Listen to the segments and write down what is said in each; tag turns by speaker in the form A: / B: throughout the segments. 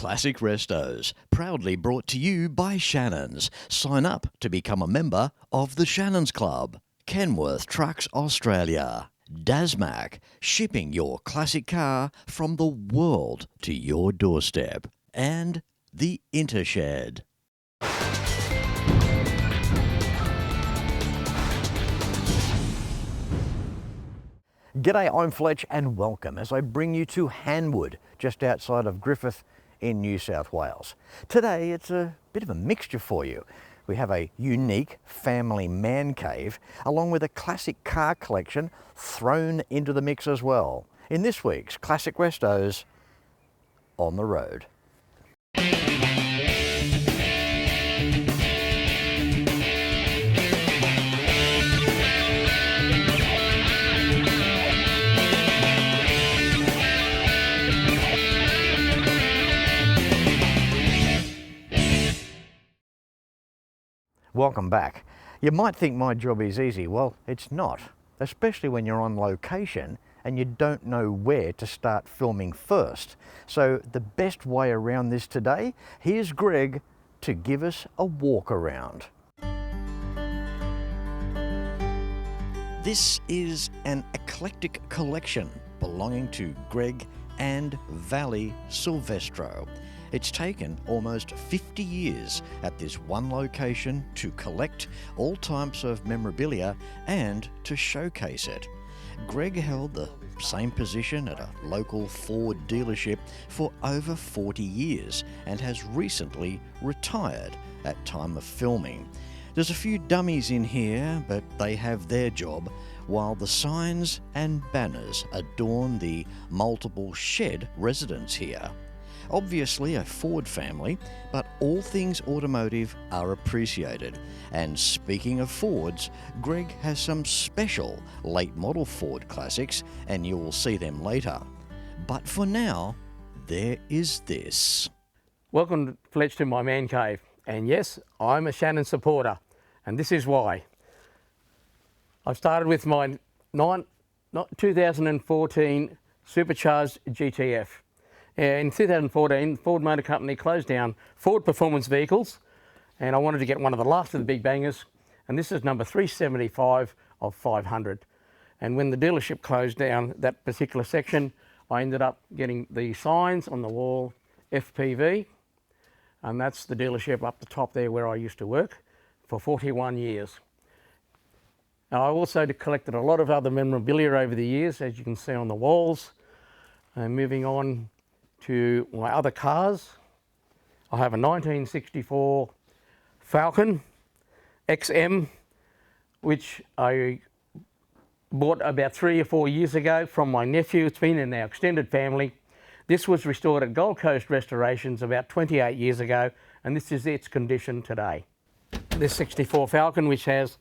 A: Classic Restos, proudly brought to you by Shannons. Sign up to become a member of the Shannons Club. Kenworth Trucks Australia. Dasmac, shipping your classic car from the world to your doorstep. And the Intershed.
B: G'day, I'm Fletch and welcome as I bring you to Hanwood, just outside of Griffith in New South Wales. Today it's a bit of a mixture for you. We have a unique family man cave along with a classic car collection thrown into the mix as well. In this week's Classic Restos on the road. Welcome back. You might think my job is easy. Well, it's not, especially when you're on location and you don't know where to start filming first. So the best way around this today, here's Greg to give us a walk around.
A: This is an eclectic collection belonging to Greg and Valley Sylvestro. It's taken almost 50 years at this one location to collect all types of memorabilia and to showcase it. Greg held the same position at a local Ford dealership for over 40 years and has recently retired at time of filming. There's a few dummies in here, but they have their job, while the signs and banners adorn the multiple shed residents here. Obviously a Ford family, but all things automotive are appreciated. And speaking of Fords, Greg has some special late model Ford classics, and you'll see them later. But for now, there is this.
C: Welcome, Fletch, to my man cave. And yes, I'm a Shannon supporter, and this is why. I started with my 2014 supercharged GTF. In 2014, Ford Motor Company closed down Ford Performance Vehicles, and I wanted to get one of the last of the big bangers, and this is number 375 of 500. And when the dealership closed down that particular section, I ended up getting the signs on the wall, FPV, and that's the dealership up the top there where I used to work for 41 years. Now, I also collected a lot of other memorabilia over the years, as you can see on the walls. And moving on to my other cars, I have a 1964 Falcon XM, which I bought about 3 or 4 years ago from my nephew. It's been in our extended family. This was restored at Gold Coast Restorations about 28 years ago, and this is its condition today. This 64 Falcon, which has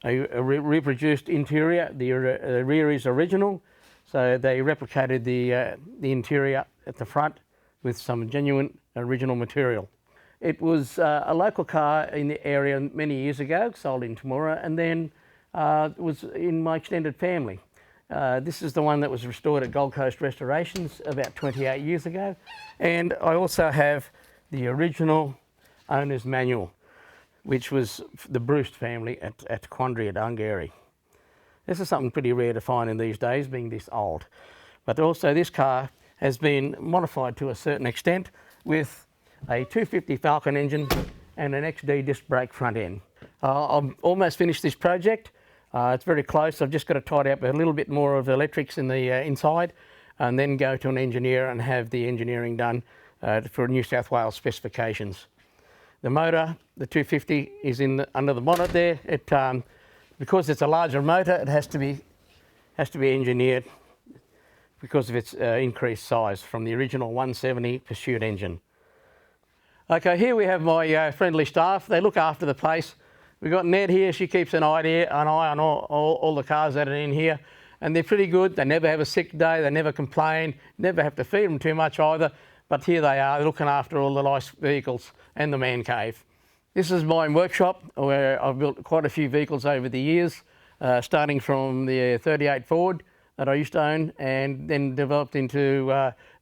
C: a reproduced interior, the rear is original. So they replicated the interior at the front with some genuine original material. It was a local car in the area many years ago, sold in Temora, and then was in my extended family. This is the one that was restored at Gold Coast Restorations about 28 years ago. And I also have the original owner's manual, which was the Bruce family at Quandary at Ungary. This is something pretty rare to find in these days, being this old. But also this car has been modified to a certain extent with a 250 Falcon engine and an XD disc brake front end. I've almost finished this project. It's very close. I've just got to tidy up a little bit more of the electrics in the inside and then go to an engineer and have the engineering done for New South Wales specifications. The motor, the 250, is under the bonnet there. Because it's a larger motor, it has to be engineered because of its increased size from the original 170 Pursuit engine. Okay, here we have my friendly staff. They look after the place. We've got Ned here. She keeps an eye on all the cars that are in here, and they're pretty good. They never have a sick day. They never complain. Never have to feed them too much either. But here they are, looking after all the nice vehicles and the man cave. This is my workshop where I've built quite a few vehicles over the years, starting from the 38 Ford that I used to own, and then developed into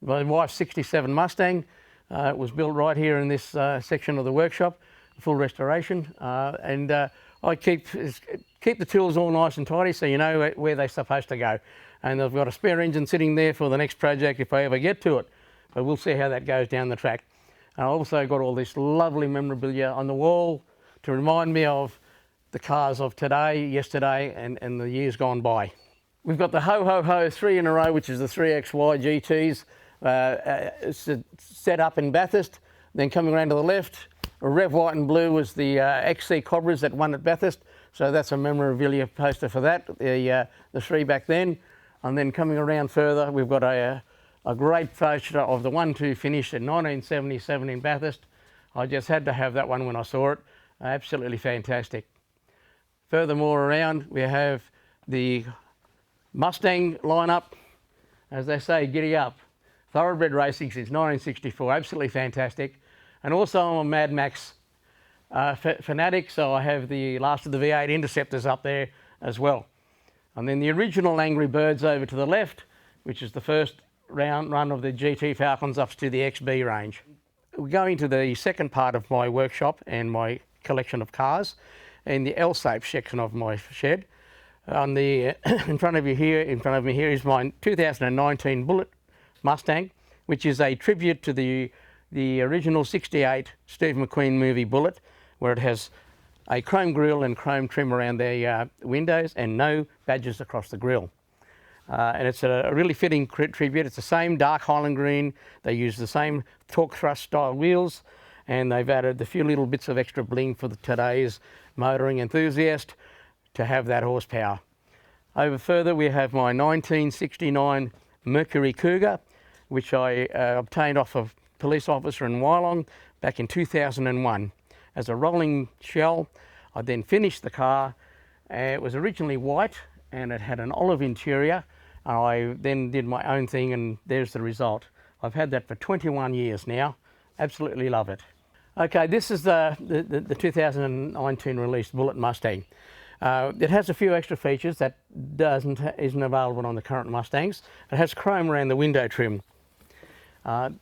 C: my wife's 67 Mustang. It was built right here in this section of the workshop, full restoration, and I keep the tools all nice and tidy so you know where they're supposed to go. And I've got a spare engine sitting there for the next project if I ever get to it, but we'll see how that goes down the track. And I also got all this lovely memorabilia on the wall to remind me of the cars of today, yesterday, and the years gone by. We've got the Ho 3 in a row, which is the 3XY GTs. It's set up in Bathurst. Then coming around to the left, Rev White and Blue was the XC Cobras that won at Bathurst. So that's a memorabilia poster for that, the 3 back then. And then coming around further, we've got a great poster of the 1-2 finish in 1977 in Bathurst. I just had to have that one when I saw it. Absolutely fantastic. Furthermore around, we have the Mustang lineup. As they say, giddy up. Thoroughbred racing since 1964, absolutely fantastic. And also I'm a Mad Max fanatic, so I have the last of the V8 Interceptors up there as well. And then the original Angry Birds over to the left, which is the first run of the GT Falcons up to the XB range. We're going to the second part of my workshop and my collection of cars, in the L-shaped section of my shed. On the in front of me here is my 2019 Bullet Mustang, which is a tribute to the original '68 Steve McQueen movie Bullet, where it has a chrome grille and chrome trim around the windows and no badges across the grille. And it's a really fitting tribute. It's the same dark Highland green. They use the same torque thrust style wheels, and they've added a few little bits of extra bling for today's motoring enthusiast to have that horsepower. Over further, we have my 1969 Mercury Cougar, which I obtained off a police officer in Wyalong back in 2001 as a rolling shell. I then finished the car. It was originally white and it had an olive interior. I then did my own thing, and there's the result. I've had that for 21 years now. Absolutely love it. Okay, this is the 2019 released Bullet Mustang. It has a few extra features that isn't available on the current Mustangs. It has chrome around the window trim. The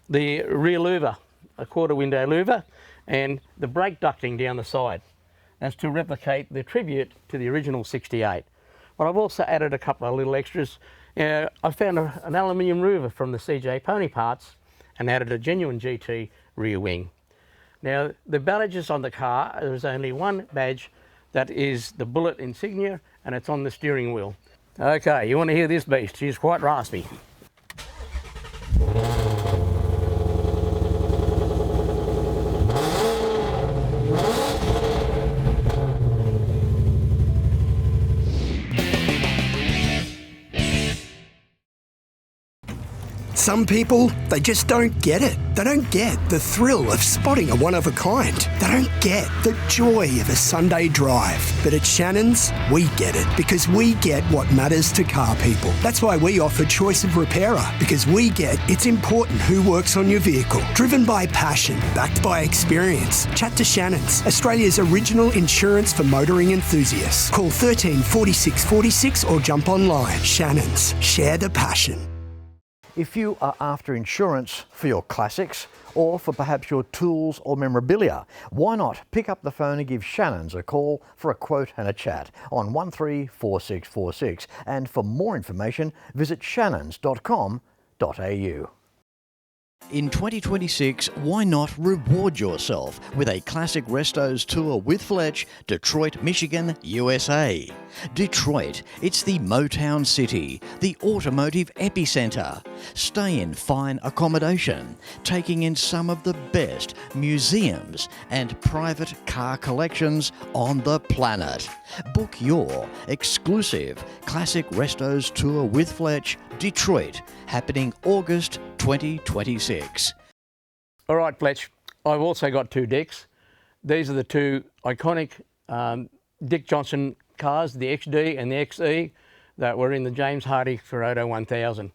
C: rear louver, a quarter window louver, and the brake ducting down the side. That's to replicate the tribute to the original '68. But I've also added a couple of little extras. I found an aluminium roofer from the CJ Pony Parts and added a genuine GT rear wing. Now, the badges on the car, there's only one badge that is the Bullet insignia, and it's on the steering wheel. Okay, you want to hear this beast? She's quite raspy.
D: Some people, they just don't get it. They don't get the thrill of spotting a one-of-a-kind. They don't get the joy of a Sunday drive. But at Shannons, we get it, because we get what matters to car people. That's why we offer Choice of Repairer, because we get it's important who works on your vehicle. Driven by passion, backed by experience. Chat to Shannons, Australia's original insurance for motoring enthusiasts. Call 13 46 46 or jump online. Shannons, share the passion.
B: If you are after insurance for your classics or for perhaps your tools or memorabilia, why not pick up the phone and give Shannons a call for a quote and a chat on 134646. And for more information, visit shannons.com.au.
A: In 2026, why not reward yourself with a classic Restos tour with Fletch, Detroit, Michigan, USA. Detroit, it's the Motown City, the automotive epicenter. Stay in fine accommodation, taking in some of the best museums and private car collections on the planet. Book your exclusive Classic Restos tour with Fletch, Detroit, happening August 2026.
C: All right, Fletch, I've also got two decks. These are the two iconic Dick Johnson cars, the XD and the XE, that were in the James Hardy Ferodo 1000.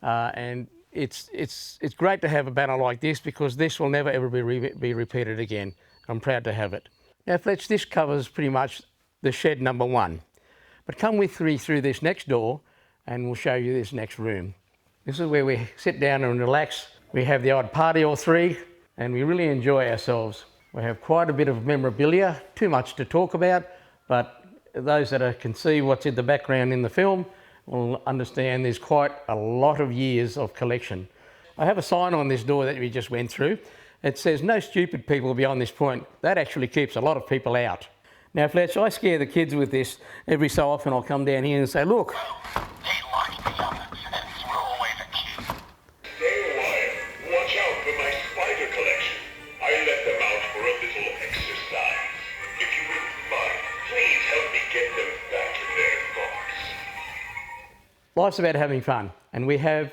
C: And it's great to have a banner like this, because this will never ever be repeated again. I'm proud to have it. Now, Fletch, this covers pretty much the shed number one. But come with me through this next door, and we'll show you this next room. This is where we sit down and relax. We have the odd party or three, and we really enjoy ourselves. We have quite a bit of memorabilia, too much to talk about, but those that can see what's in the background in the film will understand there's quite a lot of years of collection. I have a sign on this door that we just went through. It says, "No stupid people beyond this point." That actually keeps a lot of people out. Now, Fletch, I scare the kids with this. Every so often I'll come down here and say, "Look."
E: He locked me up and threw away the key. Stay a while. Watch out for my spider collection. I let them out for a little exercise. If you wouldn't mind, please help me get them back in their box.
C: Life's about having fun, and we have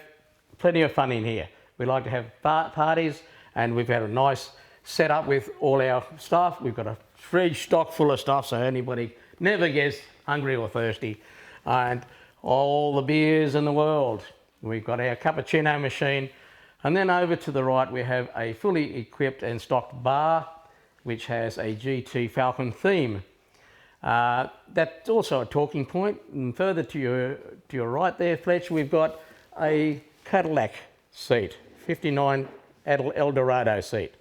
C: plenty of fun in here. We like to have parties, and we've had a nice setup with all our stuff. We've got a fridge stock full of stuff so anybody never gets hungry or thirsty, and all the beers in the world. We've got our cappuccino machine, and then over to the right we have a fully equipped and stocked bar which has a GT Falcon theme. That's also a talking point. And further to your right there, Fletch, we've got a Cadillac seat, 59 Eldorado seat.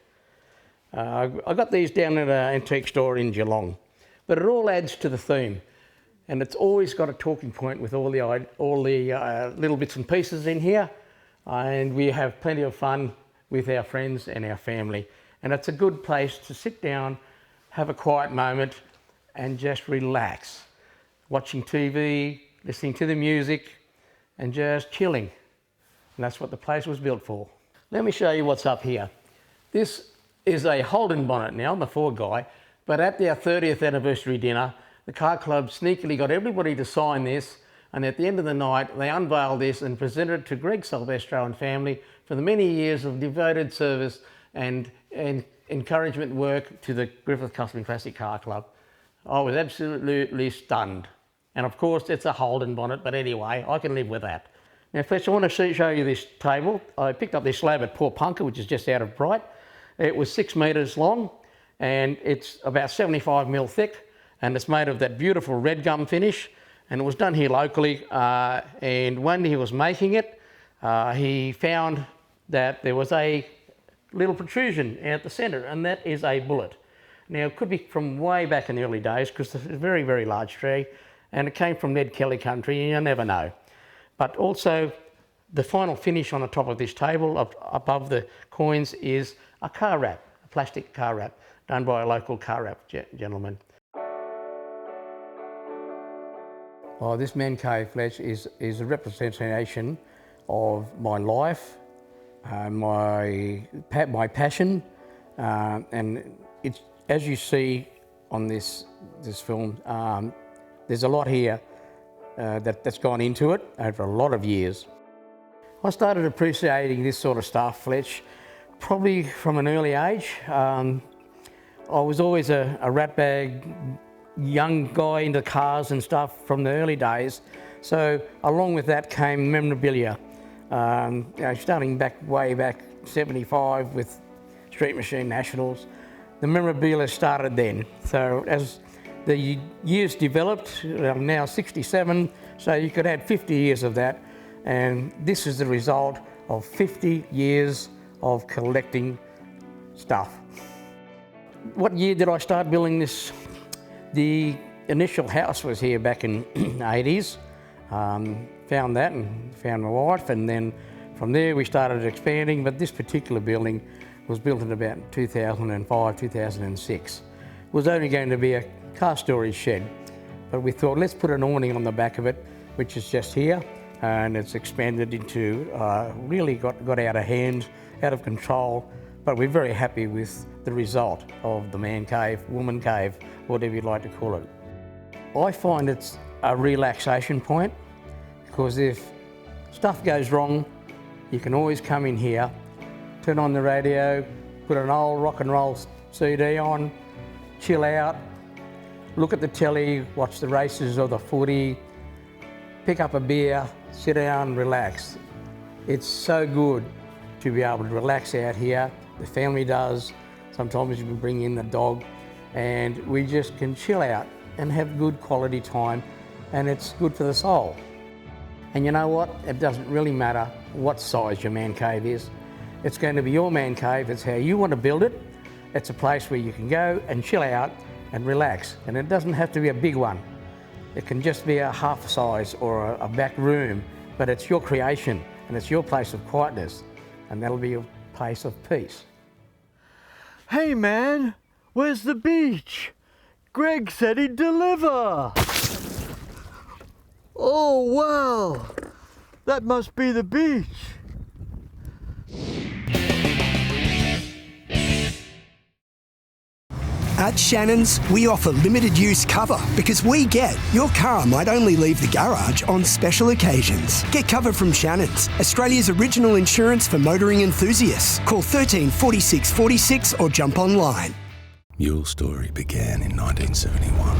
C: I got these down at an antique store in Geelong, but it all adds to the theme, and it's always got a talking point with all the little bits and pieces in here, and we have plenty of fun with our friends and our family, and it's a good place to sit down, have a quiet moment, and just relax, watching TV, listening to the music, and just chilling. And that's what the place was built for. Let me show you what's up here. This is a Holden bonnet now. I'm a Ford guy, but at their 30th anniversary dinner, the car club sneakily got everybody to sign this, and at the end of the night, they unveiled this and presented it to Greg Sylvestro and family for the many years of devoted service and encouragement work to the Griffith Custom Classic Car Club. I was absolutely stunned. And of course, it's a Holden bonnet, but anyway, I can live with that. Now, first I want to show you this table. I picked up this slab at Port Punker, which is just out of Bright. It was 6 metres long, and it's about 75mm thick, and it's made of that beautiful red gum finish, and it was done here locally. And when he was making it, he found that there was a little protrusion at the centre, and that is a bullet. Now, it could be from way back in the early days, because it's a very, very large tree, and it came from Ned Kelly country, and you never know. But also, the final finish on the top of this table, above the coins, is a car wrap, a plastic car wrap, done by a local car wrap gentleman. Well, this Mancave, Fletch, is a representation of my life, my passion, and it's, as you see on this film, there's a lot here that's gone into it over a lot of years. I started appreciating this sort of stuff, Fletch, probably from an early age. I was always a ratbag, young guy into cars and stuff from the early days. So along with that came memorabilia. Starting way back 75 with Street Machine Nationals. The memorabilia started then. So as the years developed, I'm now 67, so you could add 50 years of that. And this is the result of 50 years of collecting stuff. What year did I start building this? The initial house was here back in the 80s. Found that and found my wife, and then from there we started expanding, but this particular building was built in about 2005, 2006. It was only going to be a car storage shed, but we thought, let's put an awning on the back of it, which is just here, and it's expanded into, really got out of hand, out of control, but we're very happy with the result of the man cave, woman cave, whatever you'd like to call it. I find it's a relaxation point, because if stuff goes wrong, you can always come in here, turn on the radio, put an old rock and roll CD on, chill out, look at the telly, watch the races or the footy, pick up a beer, sit down, relax. It's so good to be able to relax out here. The family does. Sometimes we bring in the dog, and we just can chill out and have good quality time, and it's good for the soul. And you know what? It doesn't really matter what size your man cave is. It's going to be your man cave. It's how you want to build it. It's a place where you can go and chill out and relax. And it doesn't have to be a big one. It can just be a half size or a back room, but it's your creation and it's your place of quietness, and that'll be your place of peace.
B: Hey man, where's the beach? Greg said he'd deliver. Oh wow, that must be the beach.
D: At Shannons, we offer limited use cover because we get your car might only leave the garage on special occasions. Get cover from Shannons, Australia's original insurance for motoring enthusiasts. Call 13 46 46 or jump online.
F: Your story began in 1971.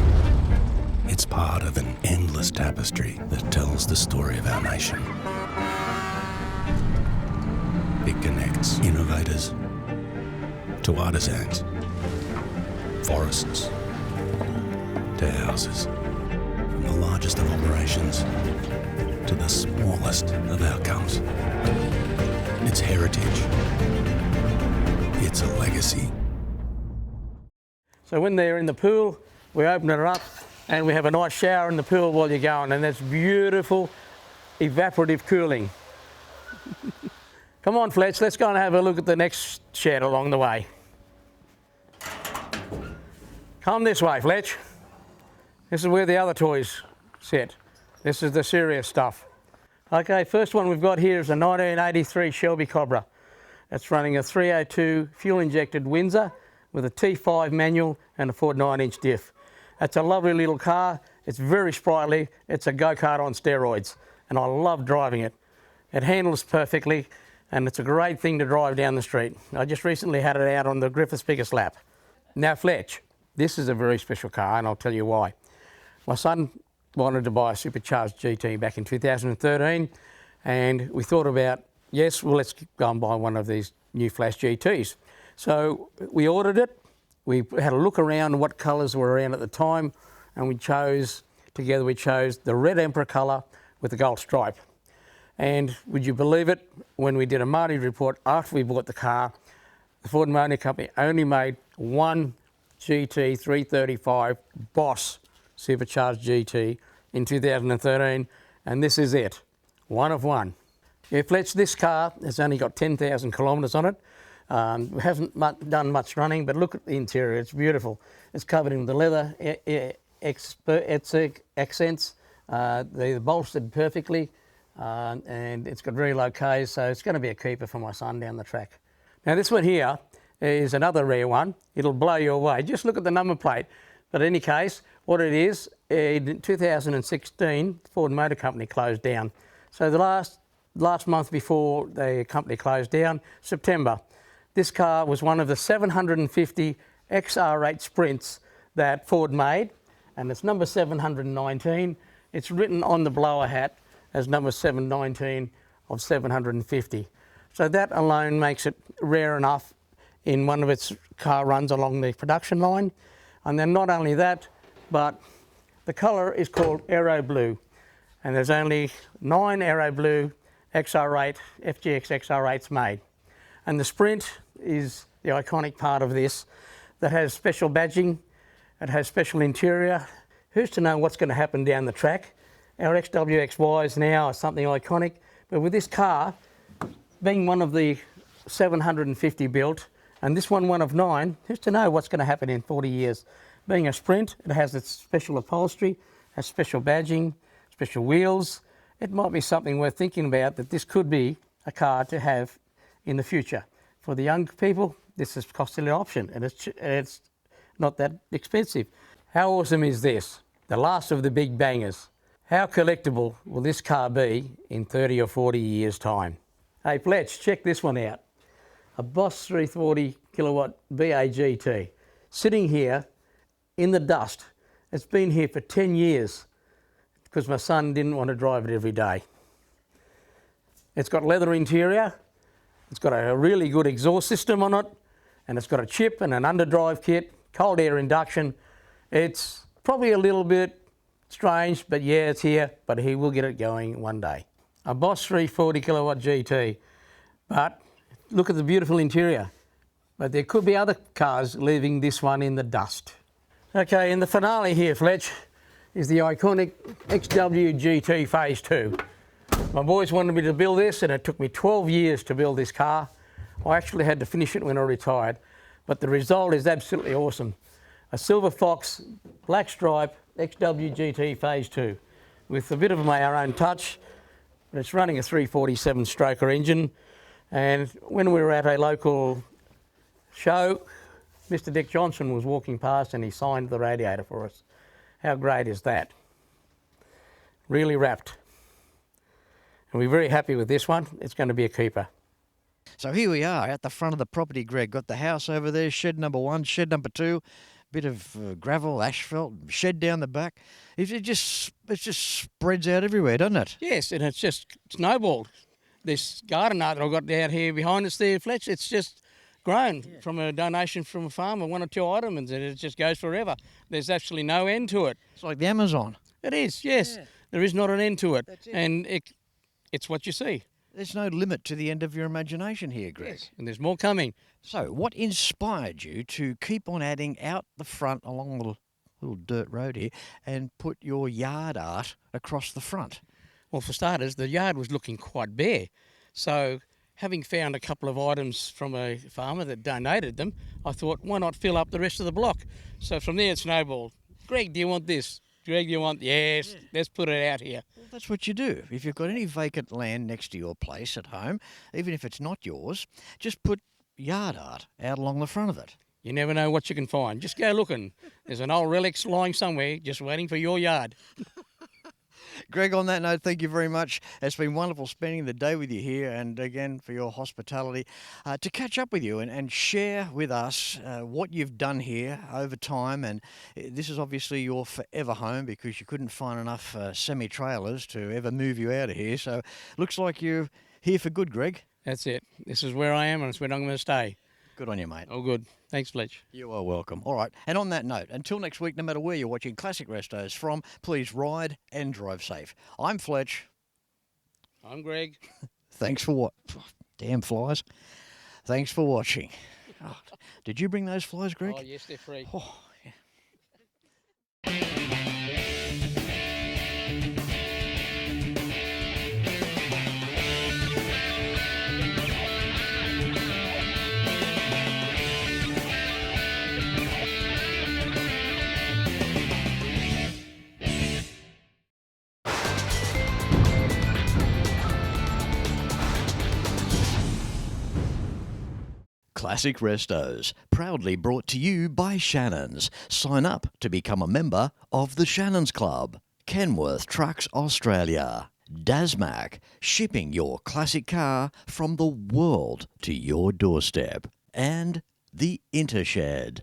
F: It's part of an endless tapestry that tells the story of our nation. It connects innovators to artisans, forests to houses, from the largest of operations to the smallest of outcomes. It's heritage. It's a legacy.
C: So when they're in the pool, we open it up and we have a nice shower in the pool while you're going, and that's beautiful evaporative cooling. Come on, Fletch, let's go and have a look at the next shed along the way. Come this way, Fletch. This is where the other toys sit. This is the serious stuff. Okay, first one we've got here is a 1983 Shelby Cobra. It's running a 302 fuel-injected Windsor with a T5 manual and a Ford 9-inch diff. It's a lovely little car. It's very sprightly. It's a go-kart on steroids, and I love driving it. It handles perfectly, and it's a great thing to drive down the street. I just recently had it out on the Griffith's biggest lap. Now, Fletch, this is a very special car, and I'll tell you why. My son wanted to buy a supercharged GT back in 2013, and we thought about, yes, well, let's go and buy one of these new Flash GTs. So we ordered it. We had a look around what colours were around at the time, and we chose the red Emperor colour with the gold stripe. And would you believe it, when we did a Marty report after we bought the car, the Ford Motor Company only made one GT 335 Boss supercharged GT in 2013, and this is it, one of one. Yeah, Fletch, this car has only got 10,000 kilometres on it. We haven't done much running, but look at the interior, it's beautiful. It's covered in the leather accents, they're bolstered perfectly, and it's got very low Ks, so it's going to be a keeper for my son down the track. Now this one here is another rare one. It'll blow you away. Just look at the number plate. But in any case, what it is, in 2016, Ford Motor Company closed down. So the last month before the company closed down, September, this car was one of the 750 XR8 Sprints that Ford made, and it's number 719. It's written on the blower hat as number 719 of 750. So that alone makes it rare enough in one of its car runs along the production line. And then not only that, but the colour is called Aero Blue, and there's only 9 Aero Blue XR8, FGX XR8s made. And the Sprint is the iconic part of this that has special badging, it has special interior. Who's to know what's going to happen down the track? Our XWXYs now are something iconic, but with this car being one of the 750 built, and this one of 9, who's to know what's going to happen in 40 years? Being a Sprint, it has its special upholstery, has special badging, special wheels. It might be something worth thinking about, that this could be a car to have in the future. For the young people, this is a costly option, and it's not that expensive. How awesome is this? The last of the big bangers. How collectible will this car be in 30 or 40 years' time? Hey Fletch, check this one out. A Boss 340 kilowatt BAGT, sitting here in the dust. It's been here for 10 years because my son didn't want to drive it every day. It's got leather interior, it's got a really good exhaust system on it, and it's got a chip and an underdrive kit, cold air induction. It's probably a little bit strange, but yeah, it's here, but he will get it going one day. A Boss 340 kilowatt GT. But look at the beautiful interior. But there could be other cars leaving this one in the dust. Okay, in the finale here, Fletch, is the iconic XW GT Phase 2. My boys wanted me to build this, and it took me 12 years to build this car. I actually had to finish it when I retired, but the result is absolutely awesome. A Silver Fox black stripe XW GT Phase 2 with a bit of my own touch. It's running a 347 stroker engine, and when we were at a local show, Mr. Dick Johnson was walking past and he signed the radiator for us. How great is that? Really wrapped. And we're very happy with this one. It's going to be a keeper.
A: So here we are at the front of the property, Greg. Got the house over there, shed number 1, shed number 2, bit of gravel, asphalt, shed down the back. It just spreads out everywhere, doesn't it?
C: Yes, and it's just snowballed. This garden art that I've got out here behind us there, Fletch, it's just grown from a donation from a farmer, 1 or 2 items, and it just goes forever. There's actually no end to it.
A: It's like the Amazon.
C: It is, yes. Yeah. There is not an end to it.
A: That's it.
C: And it's what you see.
A: There's no limit to the end of your imagination here, Greg.
C: Yes, and there's more coming.
A: So what inspired you to keep on adding out the front along the little dirt road here and put your yard art across the front?
C: Well, for starters, the yard was looking quite bare. So having found a couple of items from a farmer that donated them, I thought, why not fill up the rest of the block? So from there it snowballed. Greg, do you want this? Greg, do you want... Yes, let's put it out here.
A: Well, that's what you do. If you've got any vacant land next to your place at home, even if it's not yours, just put yard art out along the front of it.
C: You never know what you can find. Just go looking. There's an old relic lying somewhere just waiting for your yard.
A: Greg, on that note, thank you very much. It's been wonderful spending the day with you here, and again for your hospitality. To catch up with you and share with us what you've done here over time, and this is obviously your forever home because you couldn't find enough semi-trailers to ever move you out of here. So looks like you're here for good, Greg.
C: That's it. This is where I am, and it's where I'm going to stay.
A: Good on you, mate.
C: Oh, good. Thanks, Fletch.
A: You are welcome. All right. And on that note, until next week, no matter where you're watching Classic Restos from, please ride and drive safe. I'm Fletch.
C: I'm Greg.
A: Thanks for what? Damn flies. Thanks for watching. Oh, did you bring those flies, Greg?
C: Oh, yes, they're free.
A: Oh, yeah. Classic Restos, proudly brought to you by Shannons. Sign up to become a member of the Shannons Club. Kenworth Trucks Australia. Dasmac, shipping your classic car from the world to your doorstep. And the Intershed.